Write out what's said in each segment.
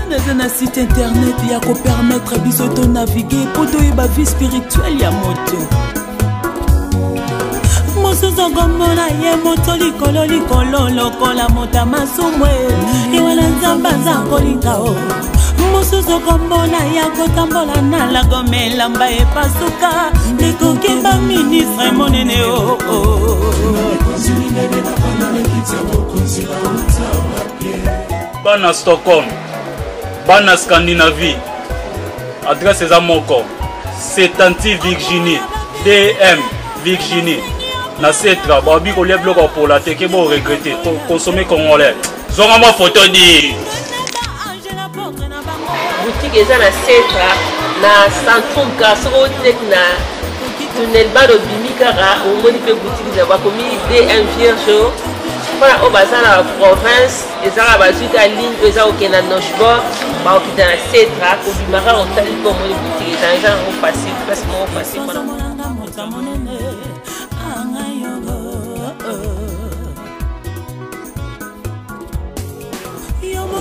naza na site internet ya kopermettre biso to naviguer po toyeba vie spirituelle ya moto mosusu komona ye moto likolo likolo lokola moto masumwe ewana nzambe aza kolinga o mosusu komona ya kotambola na lagomelamba epasuka ekoki baministre monene o bana Stockholm, bana Scandinavie, adresse eza moko, Setanti Virginie, DM Virginie, na Setra, babi ko liye bloko pour la teke bo regretter, consommer congolais. Zonga ma photo di. Boutique eza na Setra, na Centrum Kasoro tek na tunnel bado bimikara, au moni pe boutique za bakomi DM Vierge. Voilà, au bazar la province, les arabes à ligne, les arabes qui sont dans Nochebor, qui sont dans Setra, au Bimara, on t'a dit comme les boutiques, les gens ont passé, facilement passé.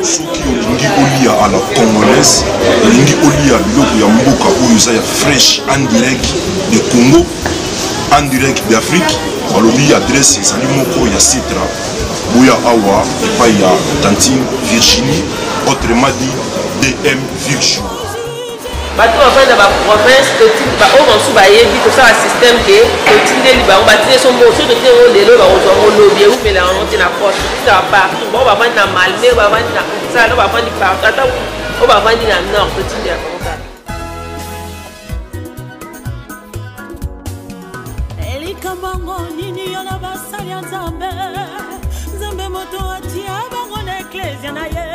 soki olingi olia à la congolaise, olingi olia biloko ya mboka oyo eza ya fresh en direct de Congo, en direct d'Afrique, balobi adresse ezali moko ya Setra. Boya awa epai ya Tantine Virginie, autrement dit DM Virginie. Bato bavanda ba province ba o monsu ba yebi to ça système que tindeli ba batile son moto de te lelo ba ozwa lobby ou pela on te na poste ça partout bon ba vanda na Malmé ba vanda na ça ba vanda partout ata o ba vanda na nord to tindeli comme ça. Elikambango nini yona basali ya Nzambe Nzambe moto atia bango na ecclesia na ye.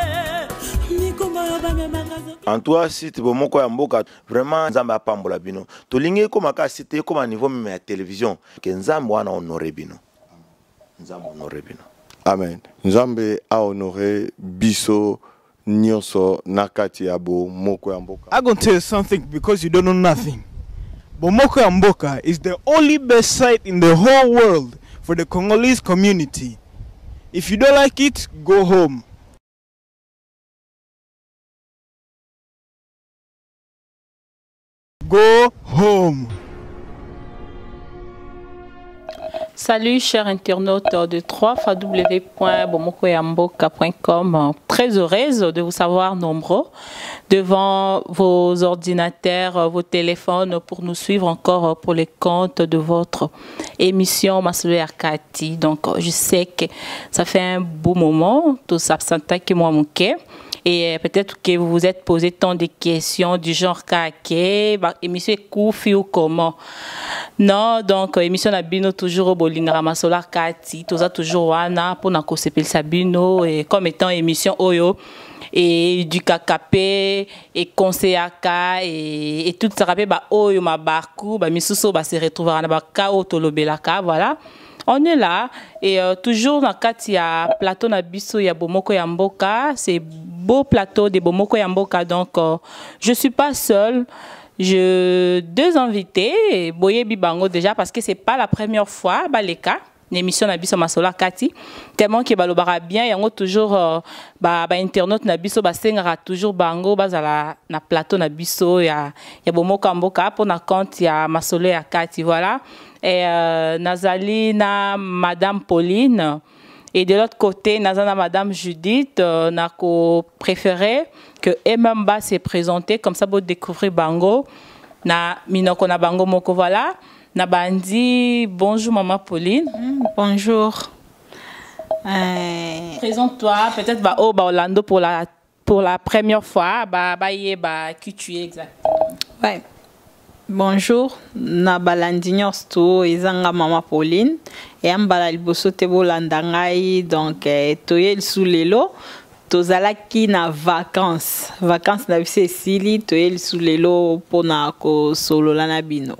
En toi, si tu veux moko ya mboka, vraiment Nzambe apambola bino. To lingi ko maka cité comme à niveau même ya télévision. Que Nzambe wana honoré bino. Nzambe honoré bino. Amen. Nzambe a honoré biso nyonso nakati ya bo moko ya mboka. I'm going to tell you something because you don't know nothing. Bomoko ya Mboka is the only best site in the whole world for the Congolese community. If you don't like it, go home. Go home. Salut chers internautes de www.bomokoyamboka.com. Très heureuse de vous savoir nombreux devant vos ordinateurs, vos téléphones pour nous suivre encore pour les comptes de votre émission Masolo Akati. Donc je sais que ça fait un beau moment, tout ça que moi mon quai. Et peut-être que vous vous êtes posé tant de questions du genre kake, émission Koufi ou comment. Non, donc émission Nabino toujours au Bolinga Masolo Akati, tout ça toujours wana pour na kosepel Sabino et comme étant émission Oyo et du KKP et conseil aka et tout ça rappelle ba Oyo mabaku ba misuso ba se retrouver na ba kao tolobelaka voilà. On est là et toujours dans le plateau na biso ya Bomoko ya Mboka, c'est beau plateau de Bomoko ya Mboka donc je suis pas seule, j'ai deux invités, Boye Bibango déjà parce que c'est pas la première fois baleka l'émission na biso Masolo Akati tellement que balobara bien yango toujours ba internaute na biso basengara toujours bango bazala na plateau na biso ya Bomoko ya Mboka pour na compte ya Masolo Akati voilà. Et Nazali na Madame Pauline et de l'autre côté Nazana Madame Judith n'a préféré que Emamba s'est présenté comme ça pour découvrir Bango na minoko na Bango moko voilà na bandi bonjour Maman Pauline. Bonjour. Présente-toi peut-être ba oh ba Orlando pour la première fois ba qui tu es exactement. Ouais. Bonjour, na balandignos to ezanga Maman Pauline et ambala liboso te bolanda ngai donc toyel sous lelo tozalaki na vacances na biso esili toyel sous lelo pona ko solola na bino.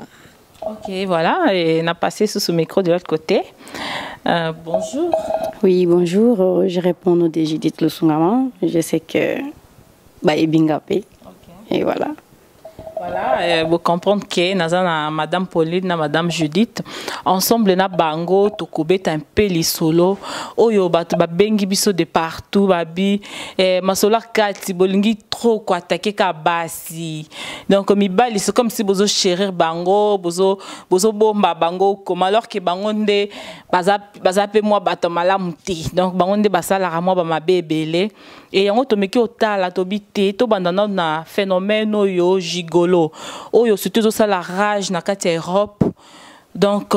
OK, voilà et on a passé sous ce micro de l'autre côté. Bonjour. Oui, bonjour, je réponds au nom de Judith Lusungama. Je sais que ba ebingape. OK. Et voilà. Voilà, vous comprenez que na Madame Pauline, na Madame Judith, ensemble na bango tokobeta un peu les solo. Oyo bato ba bengi biso de partout babi masola kati bolingi trop ko attaquer ka basi. Donc mibali c'est comme si bozo chérir bango, bozo bomba bango comme alors que bango nde baza pe moi bato malamu te. Donc bango nde basala ramwa ba mabebele et yango to meki otala to bité to bandana na phénomène oyo gigolo. Oyo surtout ça la rage na kati Europe. Donc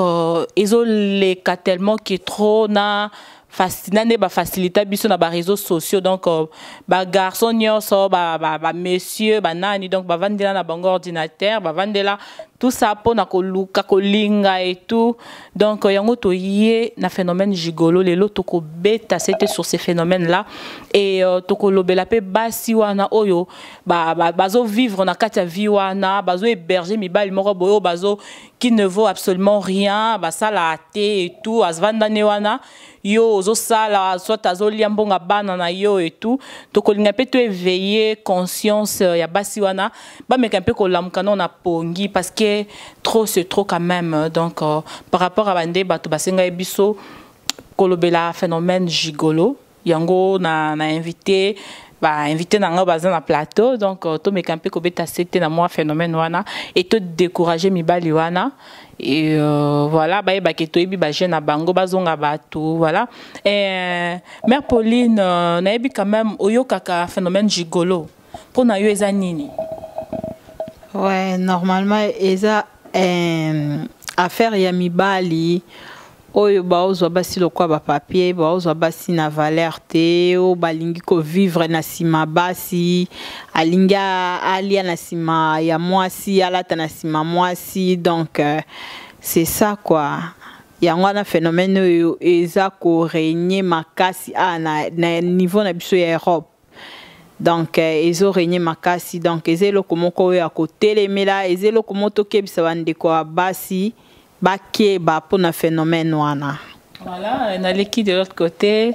ils ont les cas tellement qui est trop na fascinant ba faciliter biso na ba réseaux sociaux. Donc ba garçon nyonso ba monsieur ba nani donc ba vandela na bango ordinateur ba vandela tout ça pour na koluka kolinga et tout. Donc yango to yé na phénomène gigolo les lots toko beta c'était sur ces phénomènes là et toko lobela pe basi wana oyo bazo vivre na kati vie wana bazo héberger mibali moko boyo bazo qui ne vaut absolument rien ba sala té et tout asvanda ne wana yo zo sala soit azo liambonga bana na yo et tout toko linga pe to éveiller conscience ya basi wana ba meka pe ko lamuka na pongi parce que trop c'est trop quand même. Donc par rapport à bande bato basenga biso kolobela phénomène gigolo yango na invité invité na baza na plateau. Donc to meka pe ko beta c'était na moi phénomène wana et to décourager mibali wana et voilà ba ke to yebi ba jeune na bango bazonga bato voilà. Et mère Pauline na yebi quand même oyo kaka phénomène gigolo pour na yo eza nini? Ouais, normalement, eza affaire ya mibali oyo baozwa basi lokwa ba papier baozwa basi na valeur te o balingi ko vivre na sima basi alinga alia na sima ya mwasi alata na sima mwasi. Donc c'est ça quoi. Yango na phénomène oyo eza ko régner makasi na niveau na biso ya Europe. Donc ils ont régné makasi. Donc ils ont komoko ya côté les mela ils ont komoto kebisa bande ko basi baké ba pour na phénomène wana. Voilà, on a l'équipe de l'autre côté.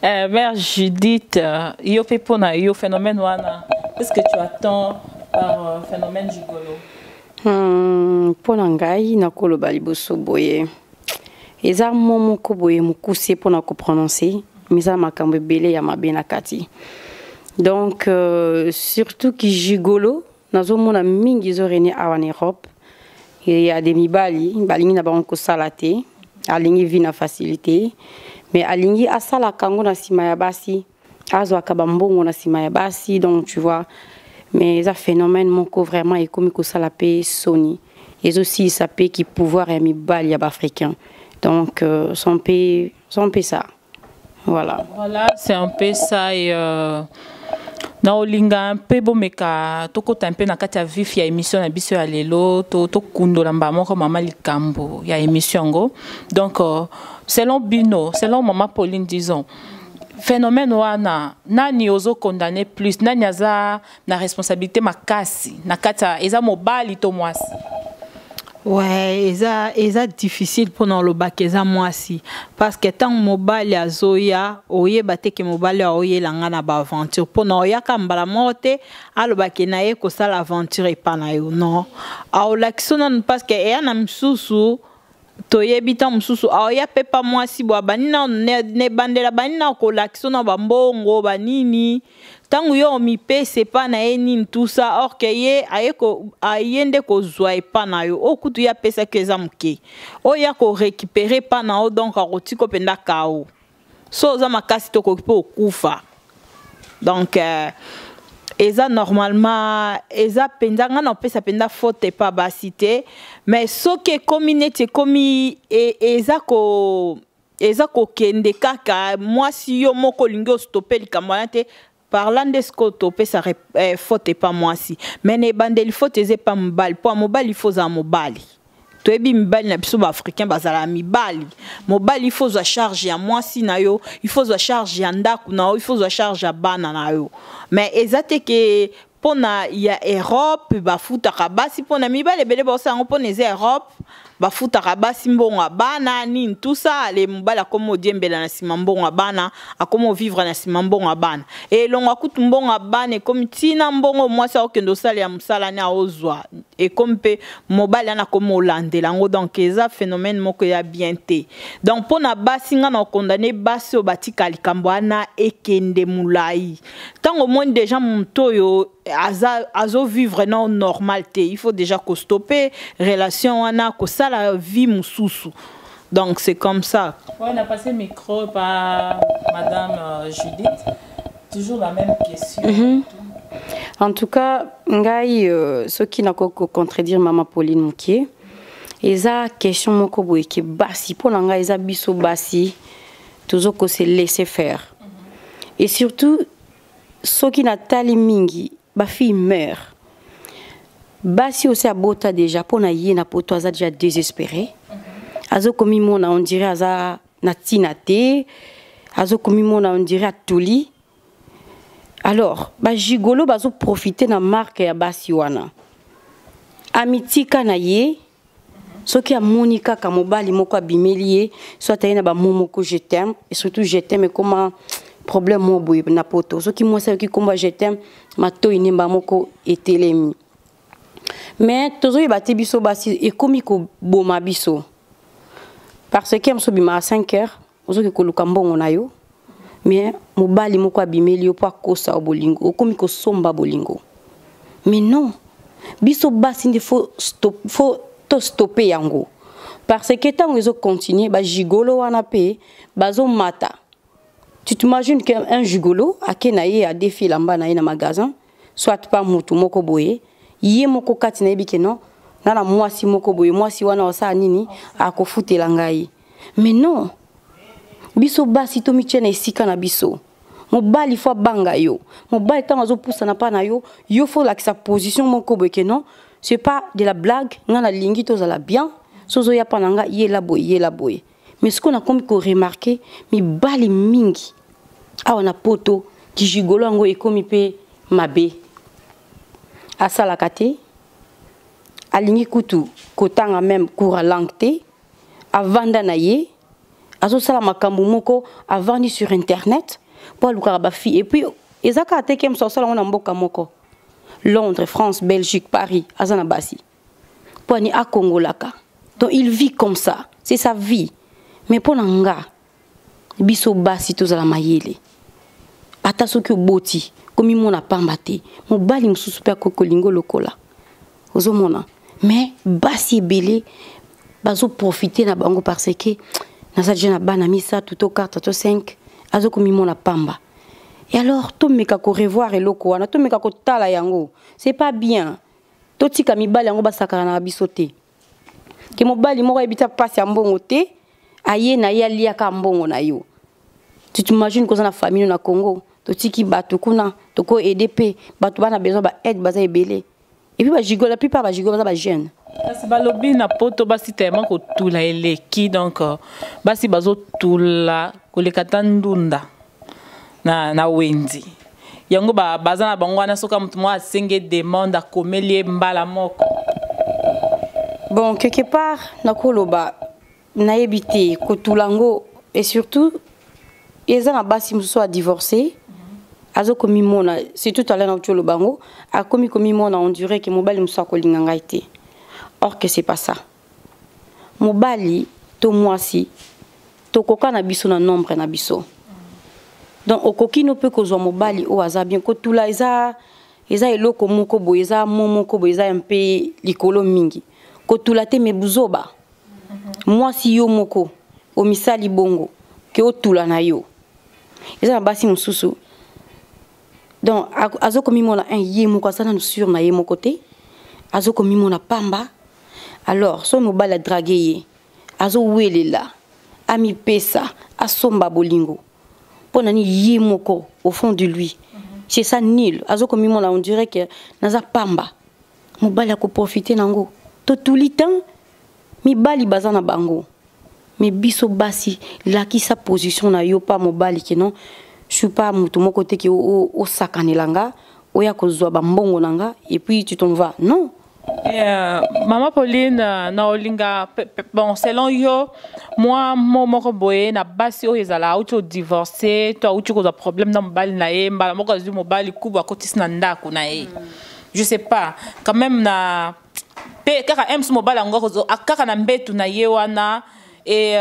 Mère Judith, yo fait pour na yo phénomène wana. Qu'est-ce que tu attends par phénomène gigolo? Pour ngai na koloba liboso boye. Eza momo ko boye mukuse pour na ko prononcer. Misa makambe belé ya mabena kati. Donc, surtout qui gigolo, nous avons un mingi zoreni en Europe. Il y a des mibali, balingi na banko salate, alingi vina facilité, mais alingi asala kango na sima ya basi, azo akabambongo na sima ya basi, donc tu vois. Mais ça phénomène moko vraiment est comme ko salapé Sony. Et aussi ça peut qui pouvoir ya mibali ya africain. Donc, son pays ça. Voilà. Voilà, c'est un peu ça et na olinga un peu bomeka toko tampe na kati ya vif ya émission na biso ya lelo to kundola mbamo ko mama likambo ya émission ngo. Donc selon Bino, selon maman Pauline disons phénomène wana nani ozo condamner plus nani aza na responsabilité makasi na kati eza mobali to mwasi? Ouais, eza difficile pour nous le bac eza moisi parce que tant mobile azoya oye bate ke mobile oye langa na ba aventure pour nous ya kambala morte alo bac na ye ko sala aventure e pa na yo non a l'action parce que ya na msusu toye bita msusu a ya pepa moisi bo banina ne bandela banina ko l'action na ba mbongo banini tangu yo mi pese pa na eni tout ça or que ye ayeko ayende ko zwa pa na yo okutu ya pesa ke zamke o ya ko récupérer pa na o donc a rotiko penda kao so za makasi to ko po kufa donc eza normalement eza pendanga na pesa penda faute pa basité mais so que communauté komi eza ko kende kaka moi si yo moko lingo stopper likamwanate parlant de ce que tu peux ça faute pas moi si mais ne bandel faute c'est pas mobile pour mobile il faut un mobile tu es bien mobile na biso africain bazala mibali mobile il faut à charge ya moi si na yo il faut à charge ya ndaku na yo il faut à charge ya bana na yo mais exacte que pona ya Europe bafutaka basi pona mibale bele bosango pona eza Europe bafutaka basi mbongo bana nini tout ça les mubala comme diembela na sima mbongo bana akomo vivre na sima mbongo bana et longa kutu mbongo bana comme tina mbongo mwasi okendo sala ya musala na ozwa et comme pe mobala na komo landela ngo donc eza phénomène moko ya bienté donc pona basi nga na condamné basi o batika likambo ana ekende mulai tango moins déjà montoyo azo vivre non normalité il faut déjà que stopper relation ana ko ça la vie mususu donc c'est comme ça. Ouais, on a passé le micro par madame Judith, toujours la même question. En tout cas ngai ce qui n'a ko contredire maman Pauline Mukie eza question moko boye ki basi pona ngai eza biso basi toujours ko se laisser faire et surtout ce qui n'a tali mingi ba fille meurt basi aussi a bota déjà pour na yé na poto aza déjà désespéré azo komi mona on dirait aza na tinate azo komi mona on dirait a tuli alors ba gigolo bazo profiter na marque ya basi wana amitika na ye soki a monika ka mobali moko abimelié soit ayena ba momoko je t'aime et surtout je t'aime comment problème mo boye na poto soki moi ça qui combat je t'aime mato inemba moko etelemi mais tozo yebate biso basi e komi ko boma biso parce que mso bima à 5 heures ozo ko luka mbongo na yo mais mobali moko abimeli yo pa kosa bolingo okomi ko somba bolingo mais non biso basi il faut stopper yango parce que tant ils ont continué ba gigolo wana pe bazo mata. Tu t'imagines qu'un gigolo a kenaye a défi lamba na ina magasin soit pas mutu moko boye yé moko kati na yebike non na mwasi moko boye mwasi wana wasa nini akofutela ngai mais non biso basi to michena isika na biso mobali fo banga yo mobali tant azo poussa na pa na yo yo faut la sa position moko boye que non c'est pas de la blague ngana lingi to za la bien sozo ya pananga yé la boye mais ce qu'on a comme qu'on remarqué mi bali mingi a on a poto qui gigolo ngo e komi pe mabe asala kate alingi kutu kotanga même coura langte avanda na ye azo sala makambu moko avandi sur internet pour luka ba fi et puis ezaka atekem so sala ngona mboka moko Londres, France, Belgique, Paris azana basi pour ni a Congolaka donc il vit comme ça c'est sa vie. Mais pour nanga biso basi to zala mayele ata soki boti komi mona pambate mo bali mususu pe kokolingo lokola ozomona mais basi belé bazo profiter na bango parce que na sa jeune bana misa tout au 4 to 5 azo komi mona pamba et alors to meka ko revoir eloko wana to meka ko tala yango c'est pas bien to tika mibali yango basakana na bisote ke mo bali moko ebita passe ya mbongo te aye na ya lia ka mbongo na yo tu t'imagines que dans la famille na Congo to tiki batu kuna to ko EDP batu bana besoin ba aide baza ebele et puis ba jigo la plupart ba jigo baza ba jeune kasi balobi na poto basi tellement ko tula eleki donc basi bazo tula ko lekata ndunda na wenzi yango baza na bango na soka mutu mwa senge demande a komelie mbala moko bon quelque part na koloba na ebité kotulango et surtout eza na basi muso a divorcé azo komi mona c'est tout à l'heure na tolo bango a komi mona on dirait que mobali muso akolinga ngaité or que c'est pas ça mobali to mwasi to koka na biso na nombre na biso donc okoki no peut kozwa mobali o aza bien kotula eza eloko moko boye eza momoko boye eza un peu likolo mingi kotula te me buzoba moi si yo moko o misali bongo ke otula na yo eza basi mususu donc azo komi mona un ye moko asana sur na ye moko te azo komi mona pamba alors so mobala draguer ye azo welela ami pesa asomba bolingo pona ni ye moko au fond de lui c'est ça nul azo komi mona on dirait que naza pamba mobala ko profiter nango to tulitan mi bali bazana bango mais biso basi la qui sa position na yo pas mobali que non je suis pas mutu moko te ki o sakanelanga oya kozwa bambongo nanga et puis tu t'en vas. Non. Maman Pauline, naolinga bon selon yo moi moko boye na basi o ezala auto divorcé toi auto ko problème na mobali na ye mbala moko azu mobali kuba kotisi na ndako na ye. Je sais pas quand même na pe kaka ems mobali ngoko akaka na mbetu na ye wana et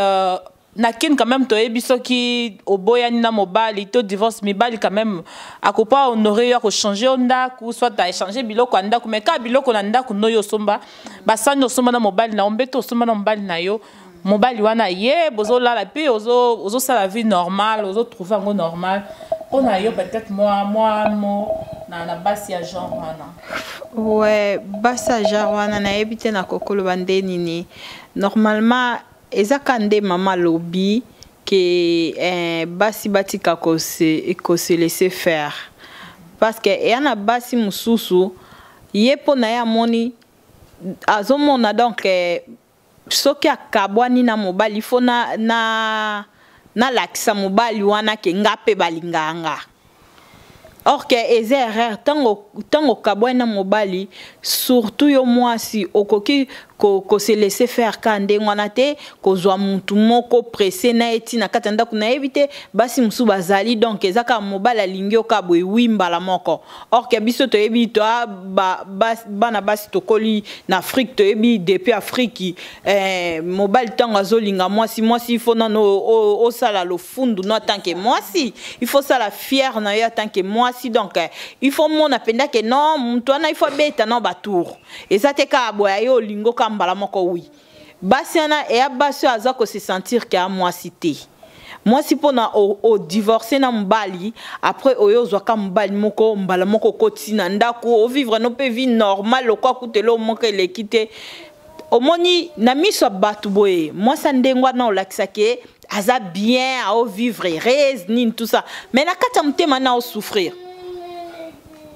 na kin quand même to ebiso ki oboya ni na mobali to divorce mibali quand même akopa honorer yo ko changer onda ku soit ta échanger biloko anda ku meka biloko na ndako no yo somba basani osomba na mobali na ombeto osomba na mobali na yo mobali wana ye bozo la la pe ozo ça la vie normale ozo trouver ngo normal on a yo peut-être moi na basi ya genre wana ouais basi ya genre wana na ebite na kokolo bandeni ni normalement ezakande mama lobi que basi batika ko se laisser faire parce que yana basi mususu yepo na ya moni azomona donc soki akabwani na mobali fo na lakisa mobali wana ke ngape balinganga. Or que eza erreur tango kabwani na mobali surtout yo mwasi okoki ko se laisser faire kande ngwana te ko zwa mutu moko pressé na eti na katanda kuna éviter basi musu bazali donc ezaka mobali alingi okabwe wimba la moko. Or que biso to yebi to bana basi to koli na Afrique to yebi depuis Afrique mobali tango azolinga mwasi il faut nano o sala lo fundu no tant que mwasi il faut sala fier na yo tant que mwasi donc il faut mon apenda que non mutu ana il faut beta no batour ezate ka aboya yo lingo mbala moko oui basi ana e abasi azako se sentir que a moi cité moi si pona o divorcer na mbali après oyo zwaka mbali moko mbala moko kotina ndako o vivre no pe vie normale quoi kutelo moko le quitter omoni na miso batu boye moi ça ndengwa na olakisa ke aza bien à vivre heureuse ni tout ça mais na kata mtema na o souffrir.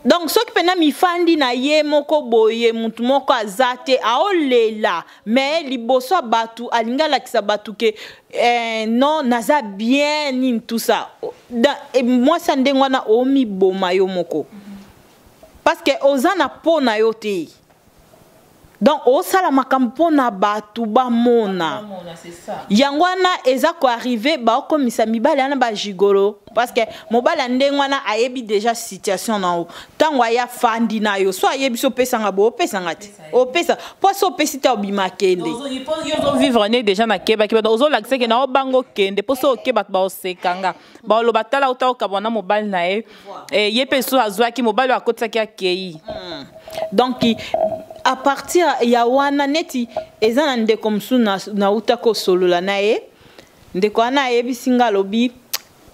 Donc ce qui pena mi fandi na ye moko boye mutu moko azate aolela mais liboso batu alinga la kisa batu ke non naza bien ni tout ça moi ça ndengwa na omi boma yo moko parce que ozana pona yo te donc au sala makampo na batu ba mona yangwana eza ko arriver ba komisa mibali ana ba jigolo parce que mobala ndengwana ayebi déjà situation na o tango ya fandi na yo so ayebi so pesanga bo pesanga ti o pesa poso pesita obima kende yo vivre ne déjà na keba ki ozo lakse ke na o bango kende poso ke bat ba o sekanga ba lo batala uta o kabona mobali na ye peso azwa ki mobali akotsa ki akei donc à partir ya wana neti ezana ndeko msu na utako solola nae ndeko ana yebisinga lobi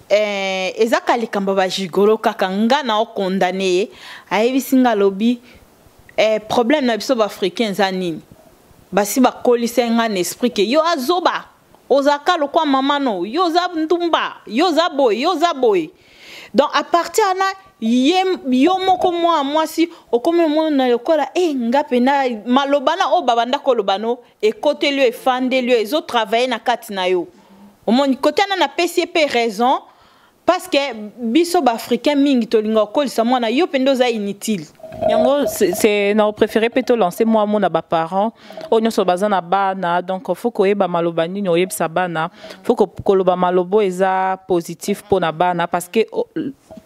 ezaka likamba ba jigolo kaka nga na o condamné ayebisinga lobi problème na biso ba africains anini basi ba kolisa nga na esprit ke yo azoba ozaka lo kwa mama no yo za ndumba yo za boy donc à partir na yo moko moi si okome mona yokola ngape na malobana o babanda kolobano e côté lui e fande lui ezo travailler na kati na yo omoni côté na PCP raison parce que biso ba africain mingi to linga kolisa mwana yo pendo za inutile yango c'est na préféré plutôt lancer moi mon ba parents onyo so bazana bana donc faut ko yeba malobani no yebisa bana faut ko koloba malobo eza positif pour na bana parce que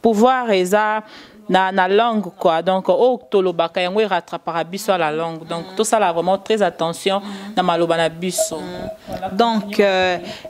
pouvoir eza na langue quoi donc au tolobaka yango rattrapera biso à la langue donc tout ça là vraiment très attention na maloba na biso donc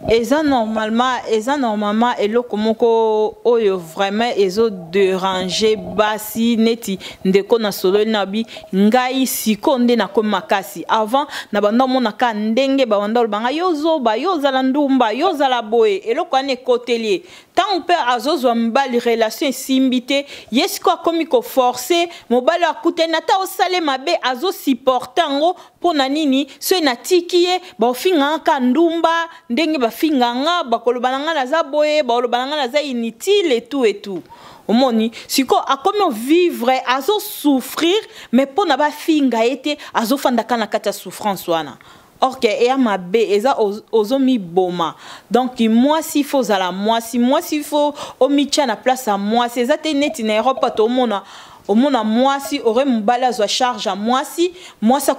eza normalement eloko moko oyo vraiment ezo déranger basi neti ndeko na solo na bi ngai sikonde na komakasi avant na banda mona ka ndenge ba banda banga yozoba yozala ndumba yozala boye eloko ane kotelier tant père azozwa mbali relation simbité yes quoi comme ko forcer mobali akute nata osale mabe azo supporter ngo pona nini so na tikie ba finga ka ndumba ndenge ba finga nga ba kolobana nga na za boye ba kolobana nga na za inutile et tout omoni siko akomi vivre azo souffrir mais pona ba finga ete azo fandaka na kata souffrance wana. Or que et ma be eza ozomi boma donc moi s'il faut à la moi s'il faut au micha na place à moi c'est ça net na Europe to mona au mona mwasi aurait mobali azwa charge à mwasi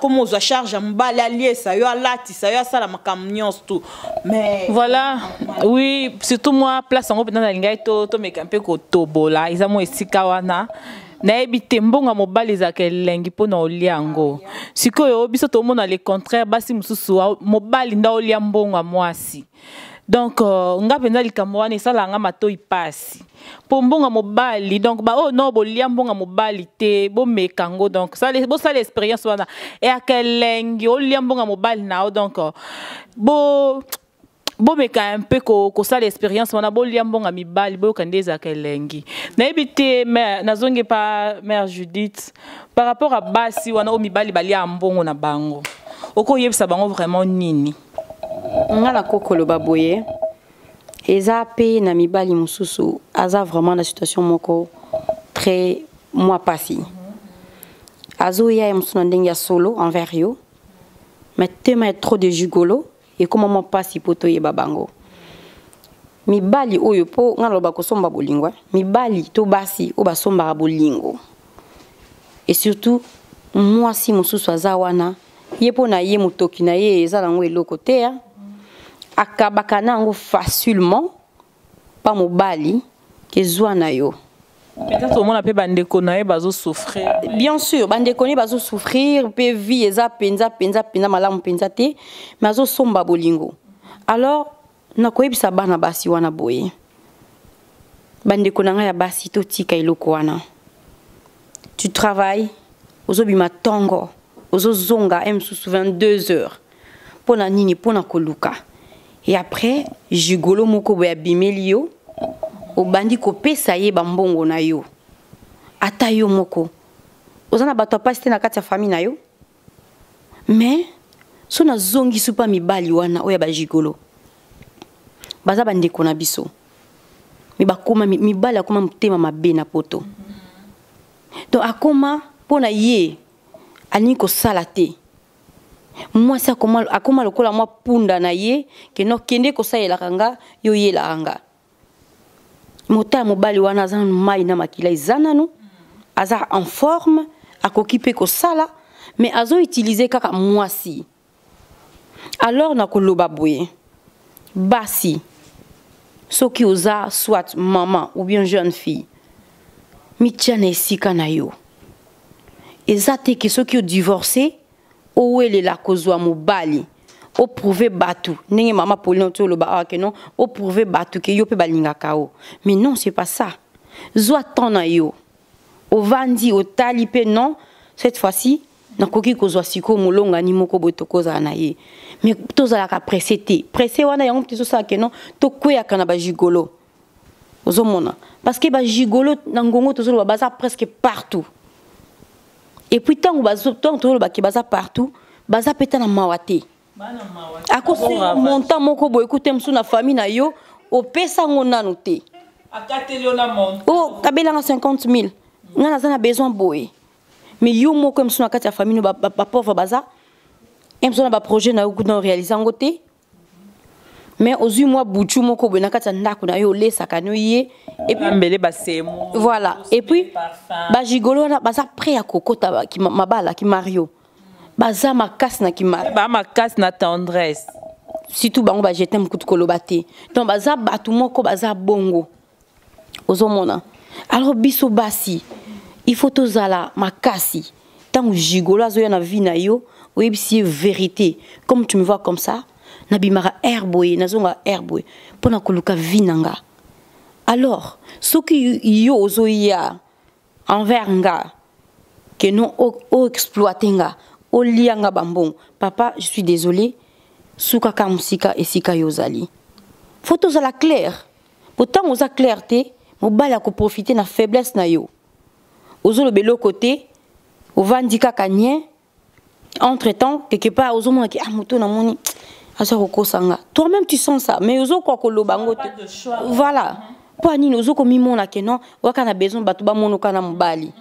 comme ozwa charge à mobali aliesa yo alati sa yo asala makambo nyonso tout mais voilà oui surtout moi place yango pena na lingai to meka mpe kotobola eza mo esika wana nayebi te mbongo mobali ezaka elengi mpona olia yango sikoyo biso tomona le contraire basi mosusu mobali nda olia mbongo mwasi donc nga penza likambo wana esalanga matoi pasi po mbongo mobali donc ba oh non bolia mbongo mobali te bomeka ngo donc ça bosala expérience wana e akelengi olia mbongo mobali nao donc bomeka un peu kosala expérience wana bolia mbongo mibali boyoka ezaka elengi nayebi te nazonge pa mère Judith par rapport à basi wana o mibali balia mbongo na bango okoyebisa bango vraiment nini ngala kokolo baboye eza pe na mibali mususu aza vraiment na situation moko très moi passé azo ya msuna ndenge ya solo envers yo mais tema trop de gigolo et comment moi passe poto ye babango mibali oyo po ngala bakosomba bolingo mibali to basi o basomba bolingo et surtout moi si mususu aza wana ye po na ye mutoki na ye eza nango eloko te akabaka nango facilement pas mobali ke zwa na yo peut-être au moins pe bandeko na ye bazo souffrir bien sûr bandeko ne bazo souffrir pe vie eza penza malamu penza te mais azo somba bolingo alors nakoyebisa bana basi wana boye bandeko na nga ya basi to tika eloko wana tu travailles ozobima tongo ozozonga msusu 22 heures pona nini pona koluka et après jigolo moko boya bimeli yo obandi kopesa ye bambongo na yo ata yo moko ozana bato apasi te na kati ya famille na yo mais so na zongi supa mibali wana oya bajigolo baza bandeko na biso mi bakoma mibali akoma mutema mabe na poto donc akoma pona ye alingi kosala te mwasi akoma lokola mwa punda na ye keno kende kosalelaka nga yo yelaka nga mota mobali wana aza mai na makila eza nanu aza en forme akoki mpe kosala mais azo utiliser kaka mwasi alors nakoloba boye basi soki oza soit maman ou bien jeune fille mitia na esika na yo eza te ke soki odivorce owelela kozwa mobali oprouver batu ndenge mama Pauline toloba awa non oprouver batu ke yo pe balingaka o mais non c'est pas ça zwa ton na yo ovandi otali pe non cette fois-ci nakoki kozwa siko molonga ni moko botokoza na ye mais tozalaka pressé te pressé wana yango mtiso sa ke non to kweyaka na bajigolo ozomona parce que bajigolo na ngongo tozoloba baza presque partout et puis tant tozoloba ke baza partout baza peta na mawate akose montant moko boye écoute msu na famille na yo opesa ngo nanu te akateli na montant oh kabelanga 50 000 ngana za na besoin boye mais yo moko msu na kati ya famille ba pauvre baza msu na ba projet na yo kuna réaliser ngo te mais ozui moi buchu moko boye na kati ya ndako na yo lesaka no ye et puis mbele basemo voilà et puis ba gigolo na baza prêt à kokota ki mabala ki Mario baza makasi na kimari ba makasi na tendresse surtout bango ba jetem kutu koloba te donc baza batu moko baza bongo ozomona alors biso basi il faut tozala makasi tant gigolo azoya na vie na yo oyebisi vérité comme tu me vois comme ça na bimara herboye nazonga herboye pona koluka vie nanga alors soki yo ozoya envers nga que non o exploiter nga olianga bambon papa je suis désolé suka kamusika esika yozali faut tozala clair pourtant oza clarté mobali a ko profiter na faiblesse na yo ozolo belo côté ovandi kaka nien entre temps quelque part ozomona ki moto na moni asa ko kosanga toi même tu sens ça mais ozo ko lobango te voilà pas nini ozo ko mimona ke non waka na besoin batu ba mono kana mobali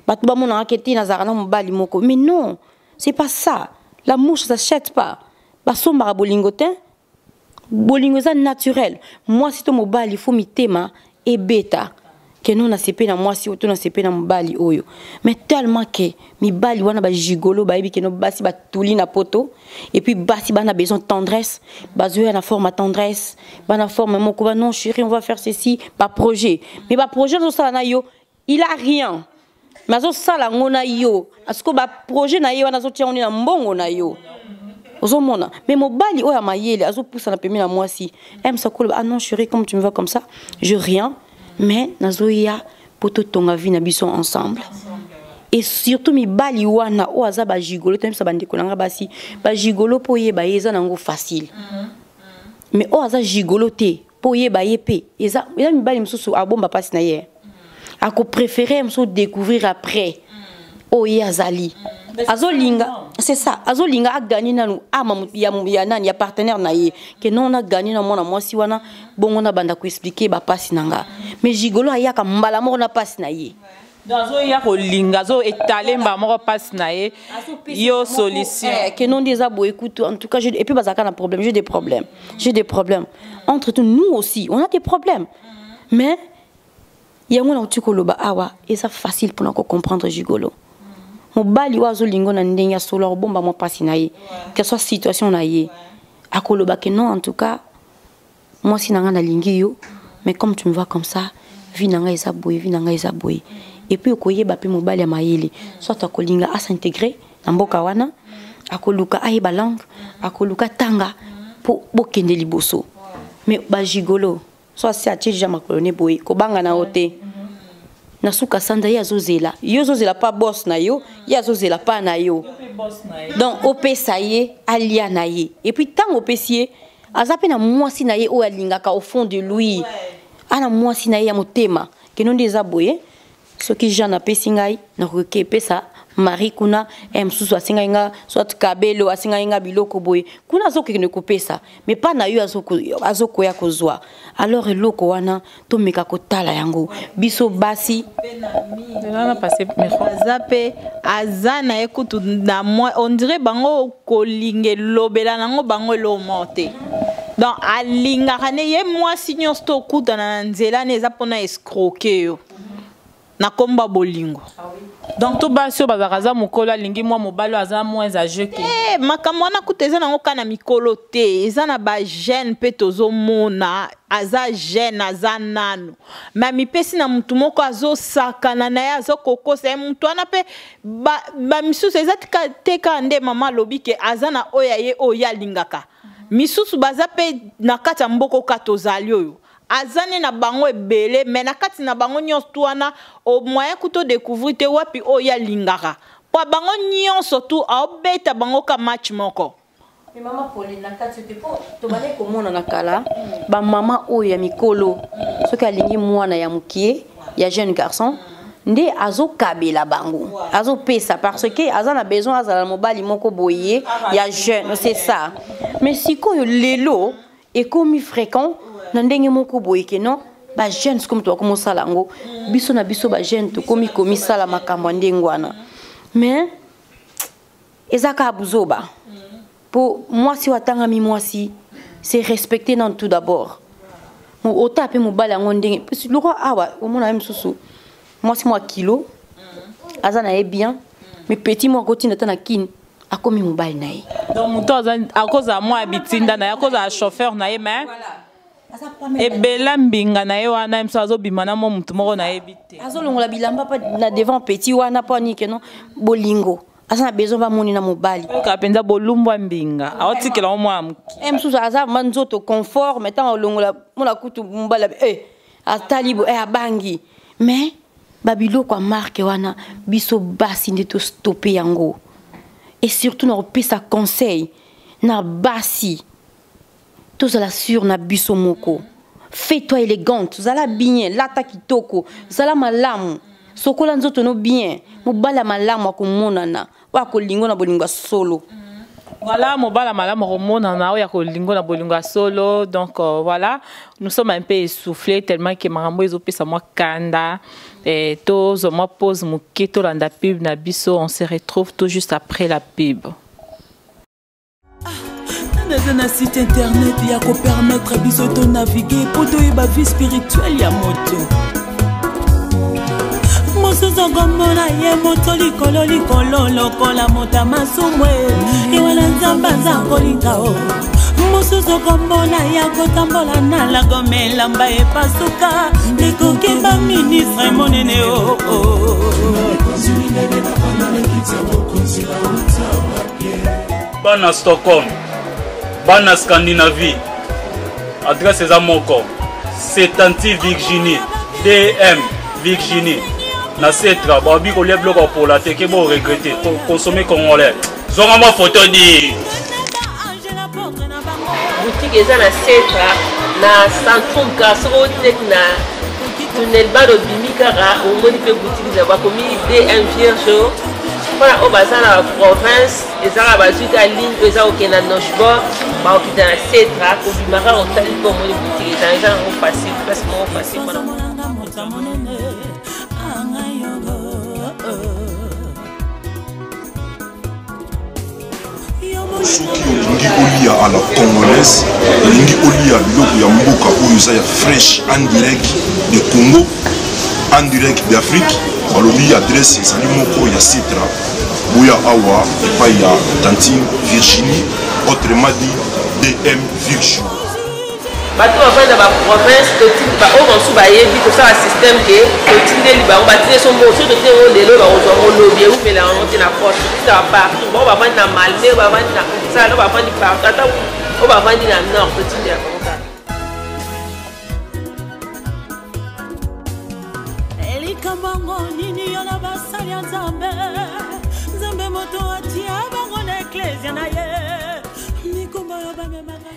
batu ba mona aketi na zara na mobali moko mais non c'est pas ça. L'amour ça s'achète pas. Basomba bolingotin, bolingoza naturel. Moi si to mobile il faut mi tema et beta. que nous na sepé na moi si auto na sepé na mbali oyo mais tellement que mi bali wana ba gigolo ba yebi que no basi ba tuli na poto et puis basi ba na besoin de tendresse bazoya na forme à tendresse ba na forme moko ba non chérie on va faire ceci pas projet mais ba projet zo sala na yo il a rien mais zo sala ngona yo asko ba projet na yo wana zo tia on na mbongo na yo ozomona mais mobali oya mayele azo poussa na pemi na moi si aime ça ko ah non chérie comme tu me vois comme ça je rien mais nazoya poto tonga vie na biso ensemble et surtout mi bali wana o aza ba gigolo tem sa bande kolanga basi ba gigolo po ye ba yeza nango facile mais o aza gigolo te po ye ba yepe eza mi bali msusu abomba passe na ye ako préférer mso découvrir après o ye azali azolinga c'est ça azolinga a gagné nanu ama ya nani ya partenaire na ye que non a gagné na mona mwasi wana bongo na banda ko expliquer ba passe nanga mais gigolo ayaka mbala moko na passe na ye dans ya ko linga zo étaler mba moko passe na ye yo solution que non des abo écoute en tout cas et puis bazaka na problème j'ai des problèmes entre nous aussi on a des problèmes mais yango na utikoloba awa et ça facile pour nous comprendre gigolo mobali wazo lingo na ndenya solo bomba mo pasi na ye que soit situation na ye akoloba que non en tout cas moi si nanga na lingi yo mais comme tu me vois comme ça vie nanga eza boy et puis okoyeba pe mobali ya mayele soit akolinga a s'intégrer na mboka wana akoluka ayeba langue akoluka tanga po bokende liboso mais ba gigolo soit si atie jamais kolone boy ko banga na ote na suka sanda ya zozela yo zozela pa boss na yo ya zozela pa na yo donc opesa ye alia na ye et puis tant opesier azape na mwasi na ye o alingaka au fond de lui ana mwasi na ye ya motema que non des aboye ce qui jana pesingai na roke pesa mari kuna msusu asinga inga soit kabelo asinga inga biloko boye kuna zoke ne kopesa mais pas na yo azoko ya kozwa alors eloko wana to meka kotala yango biso basi na passer zape azana ekutu na moi on dirait bango kolinge lobela nango bango lo monte donc alinga kane ye moi signon sto kuta na nzela neza pona escroquer yo na komba bolingo donc to basio bazakaza mukolo alingi mwa mobalo aza moins âgé que makambo wana kuteza nango kana mikolo te eza na ba jeune pe tozomona aza jeune aza nano ma mipesi na mutu moko azosakana na ye azokokosa mutu wana pe ba misusu eza teka nde mama lobi ke aza na oya ye oya lingaka misusu baza pe na kati ya mboko katozali oyo azane na bango ebele mais na kati na bango nyonso tuana au moyen kuto découvrir te wapi oya lingaka po bango nyonso tu aobeta bango ka match moko mais mama Pauline na kati te po to bale ko mona na kala ba mama oya mikolo soki alingi mwana ya mukie ya jeune garçon nde azo kabela bango azo pesa parce que azana besoin azala mobali moko boye ya jeune c'est ça mais sikoyo lelo et comme fréquent na ndenge moko boye ke non ba jeune comme toi comme ça lango biso na biso ba jeune to komi sala makambo ndengwana mais ezaka abuzoba pour moi si watanga mi moi si c'est respecter dans tout d'abord mo otape mo bala ndenge loko awa o mona même susu moi si moi kilo azana e bien mais petit moi continue tana kin akomi mo bala nae donc muto à cause à moi habitinda na à cause à chauffeur nae mais et bela mbinga na ye wana mso azobima na mo mutu moko na yebite azolongola bilamba pa na devant petit wana pa ni kenon bolingo asana besoin ba moni na mobali ka penza bolumbwa mbinga aotikela mo amki msusu aza manzoto confort metant olongola mona kutu mbala atalibo abangi mais babilo kwa marque wana biso basi nde to stopper yango et surtout na pesa conseil na basi tous à la sur na biso moko fais-toi élégante zala bien lata kitoko zala malamu sokola nzoto no bien mobala malamu akomonana wa kolingo na bolingo solo voilà mobala malamu akomonana ya kolingo na bolingo solo donc voilà nous sommes un peu essoufflés tellement que marambo ezopesa moi kanda et tous moi pause muketo landa pub na biso on se retrouve tout juste après la pub. Dans un site internet, il y a qu'à permettre à biso de naviguer pour te vie spirituelle, il y a moto. mosusu komona ye moto likolo likolo lokola mota masumwe iwana nzambe aza kolinga o mosusu komona ya kotambola na lagome elamba epasuka ekoki baministre monene o bana Stockholm bana Scandinavie adresse eza moko Setanti Virginie DM Virginie na setra babi kolia biloko pola te ke bo regretter consommer congolais zonga ma photo di boutique eza na setra na centrum ka soko tek na tunnel bado bimi kaka omoni pe boutique za bakomi DM Vierge mpona oyo baza na province ezaka bazuka ligne oyo eza kokenda nochebord baokita na setra kobimaka otali mpo omoni boutique eza nango facile place moko facile mpona soki olingi kolia à la congolaise olingi kolia biloko ya mboka oyo eza ya fresh en direct de Congo en direct d'Afrique balobi adresse ezali moko ya Citra boya awa epai ya Tantine Virginie autrement dit DM Virginie bato bavanda baprovince oyo mosusu bayebi tosala système ke totindeli bango batinde so mosusu totinde ngo lelo bakozwa ngo lobi eufela yango te na poche totindaka partout bao bavandi na malme oyo bavandi na sala oyo bavandi partout ata oyo bavandi na nord totindelaka bango kaka elikambango nini yola basali ya nzambe nzambe moto atia bango na eklesia na ye mikumba yo bamemaka.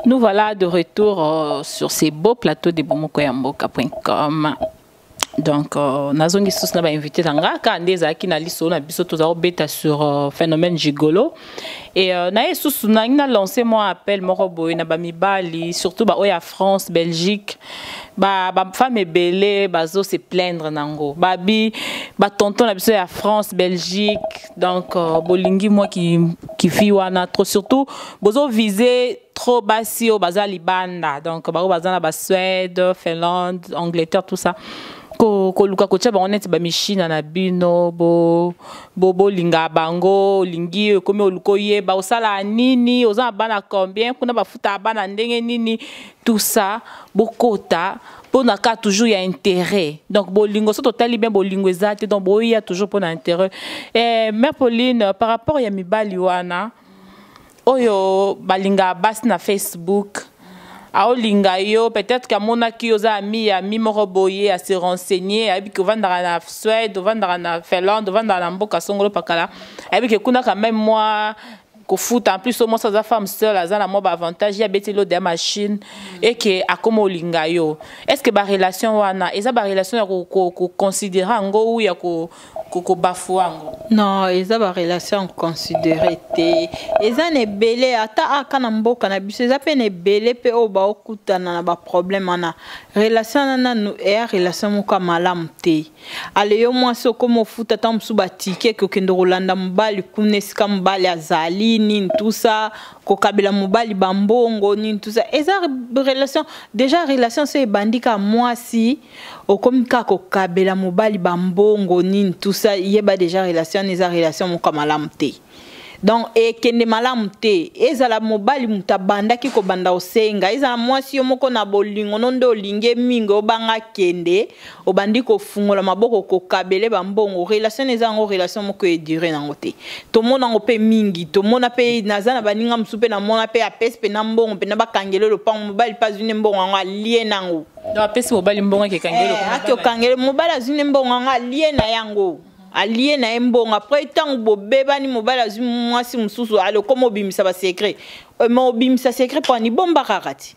Nous voilà de retour sur ces beaux plateaux de bomokoyamboka.com. Donc, nazongi sous na invité tanga kandeza ki na liso na biso tozao beta sur phénomène gigolo et na sous na lancé moi appel moko boy na ba mibali surtout ba oya France Belgique ba femme belé bazo se plaindre nango babi ba tonton na biso ya France Belgique donc bolingi moi qui fi wana trop surtout bozo viser trop basi au baza libanda donc ba baza na ba Suède Finlande Angleterre tout ça koluka kocha ba honnête ba machine na bino bo linga bango lingi komi oluko ye ba osala nini oza bana combien kuna ba futa bana ndenge nini tout ça bokota pour na ka toujours y a intérêt donc bolingo so totali bien bolingo ezate donc bo y a toujours pour intérêt et mère Pauline par rapport ya mibali wana oyo balinga bas na Facebook aolinga yo peut-être que mona ki oza ami moko boye à se renseigner abi que vanda na Suède vanda na Finlande vanda na mboka songolo pakala abi que kuna quand même moi ko foot en plus au moins ça femme seule azana moi avantage ya betelo de machine et que akomo olinga yo est-ce que ba relation wana eza ba relation ya ko considérer ngo ou ya ko bafuango non eza ba relation considérée te eza ne belé ata akana mboka na biso eza pe ne belé pe o ba okutana na ba problème na relation na nu e relation moko malamu te ale yo moi so comme futa tam suba ticket ko kendo rolanda mbali kuneska mbali azali nini tout ça ko kabela mobali bambongo nini tout ça eza relation déjà relation c'est bandika moi si o comme ka ko kabela mobali bambongo nini tout ça yeba déjà relation eza relation mo malamu te donc et kende malamu te ezala mobali mutabanda ki ko banda osenga ezala mwasi yo moko na bolingo nondo olinge mingo obanga kende obandi ko fungola maboko ko kabele bambongo relation eza ngo relation moko e durer nango te to mona ngo pe mingi to mona pe nazana baninga msupe na mona pe apes pe na mbongo pe na bakangele lo pang mobali pas une mbongo ngo alie nango do apes mobali mbongo ke kangelo ko kangele mobali azune mbongo ngo alie na yango allié na mbongo après tant bobeba ni mobala zu mwasi mususu alo comme obimisa ba secret mais obimisa secret pour ni bomba kakati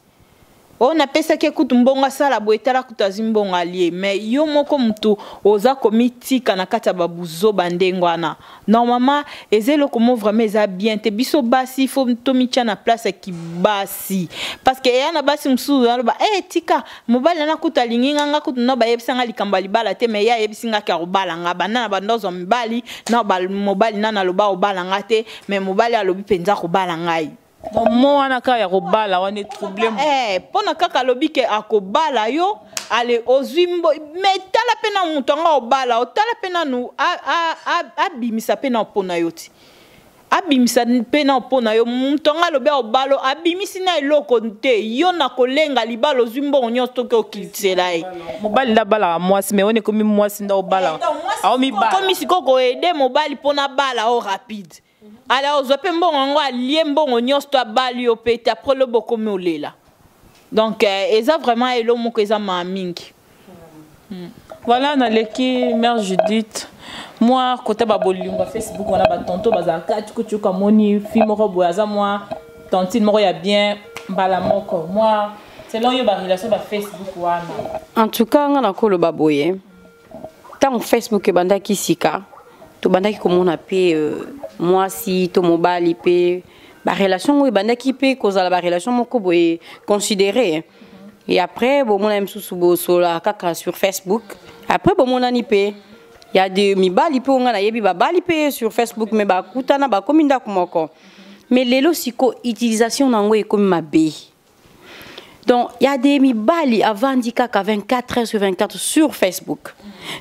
on a pesa ke kutu mbongo sala boetala kutazi mbongo allié mais yo moko mutu oza komiti kana kata babuzo bandengo ana normalement ezelo comme vraiment eza bien te biso basi faut tomicha na place ki basi parce que yana basi mususu alo ba tika mobali na kutalinga nga kutu no ba yebisanga likamba libala te mais ya yebisinga ka robala nga banana bandozo mbali na ba mobali na loba obala nga te mais mobali alobi penza ko bala ngai donc moi na ka ya kobala wana troublé pona kaka lobi ke akobala yo ale ozwimbo mais tala pena mutonga obala otala pena nu abimisa pena pona yo ti abimisa pena pona yo mutonga lobi obalo abimisi na eloko nte yo na kolenga libalo ozwimbo onyo stoke okitsela e mobali la bala mwasi mais on est comme mwasi nda obala a mi bala comme si koko aider mobali pona bala o rapide alors ozwape mbongo ngo alie mbongo nyonso to abali yo pete après le bokomi olela donc eza vraiment elo moko eza mamingi voilà na leki mère Judith moi côté ba bolingo Facebook on a ba tonto bazaka tu ka moni fi moko boyaza moi tantine moko ya bien mbala moko moi selon yo ba relation ba Facebook wana en tout cas ngana ko lo baboye tant Facebook banda kisika to banda ki komona pe moi si to mobile pe ba relation oui banda ki pe cause la ba relation moko boye considéré et après bon mon aime sous bo sola kaka sur Facebook après bon mon ani pe il y a des mi bali pe ngana yebi ba bali pe sur Facebook mais ba kutana ba kominda kumoko mais lelo siko utilisation nango e comme mabe. Donc, il y a des mibali avant 24 heures sur 24 sur Facebook.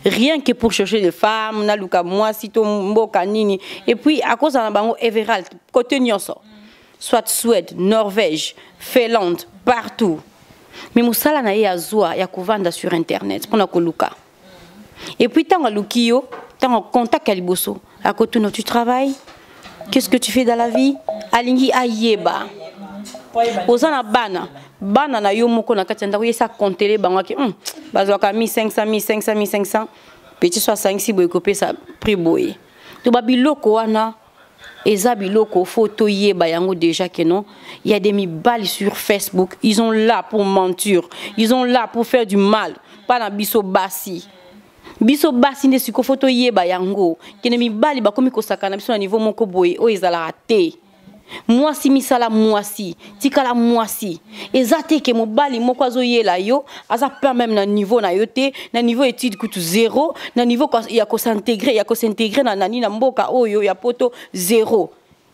Rien que pour chercher des femmes, naluka moi, sito mboka nini. Et puis, à cause de la bango Everald, côté Nyonso, soit Suède, Norvège, Finlande, partout. Mais moussala na ye azwa ya kovanda sur Internet, pour na koluka. Et puis, tant lukiyo, tant contact aliboso. À côté, tu travailles? Qu'est-ce que tu fais dans la vie? Alingi ayeba. Ozana bana na yo moko na kati ndako yesa compter bangaki bazwaka 1500 petit soit 5 boy kopé ça prix boy to babiloko wana eza biloko photo yeba yango déjà que non il y a des mibali sur Facebook ils sont là pour mentir ils sont là pour faire du mal pas na biso basi ne siko photo yeba yango kene mibali bakomi kosakana biso na niveau moko boy o ezala raté. Moi si misala moi si tikala moi si ezate ke mobali moko azoyela yo aza pas même na niveau na yote na niveau étude kutu 0 na niveau ya ko s'intégrer na nani na mboka oyo ya poto 0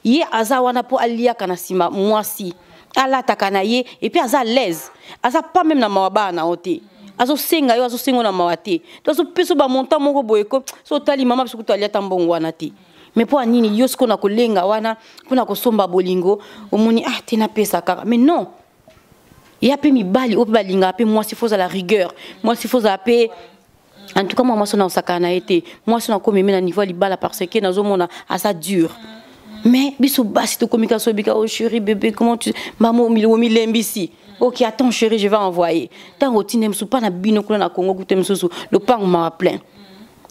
ye aza wana po alia kana sima moi si ala takana ye et puis aza l'aise aza pas même na mawaba na ote azo senga yo azo sengo na mawate to so peso ba montant moko boyeko so tali mama biso kutu alia tambongo wana te. Mais pour nini yo sko na kolenga wana pona ko somba bolingo omoni tena pesa kaka mais non il y a pe mi bali o balinga pe moi si faut à la rigueur moi si faut appeler en tout cas moi sona osakana été moi sona ko meme na niveau libala parce que nazo mona asa dur mais biso basi to communication bika oh chérie bébé comment tu maman mi lembisi OK attends chérie je vais envoyer tant routine msu pas na bino kuna na Congo kutem susu le pang ma plein.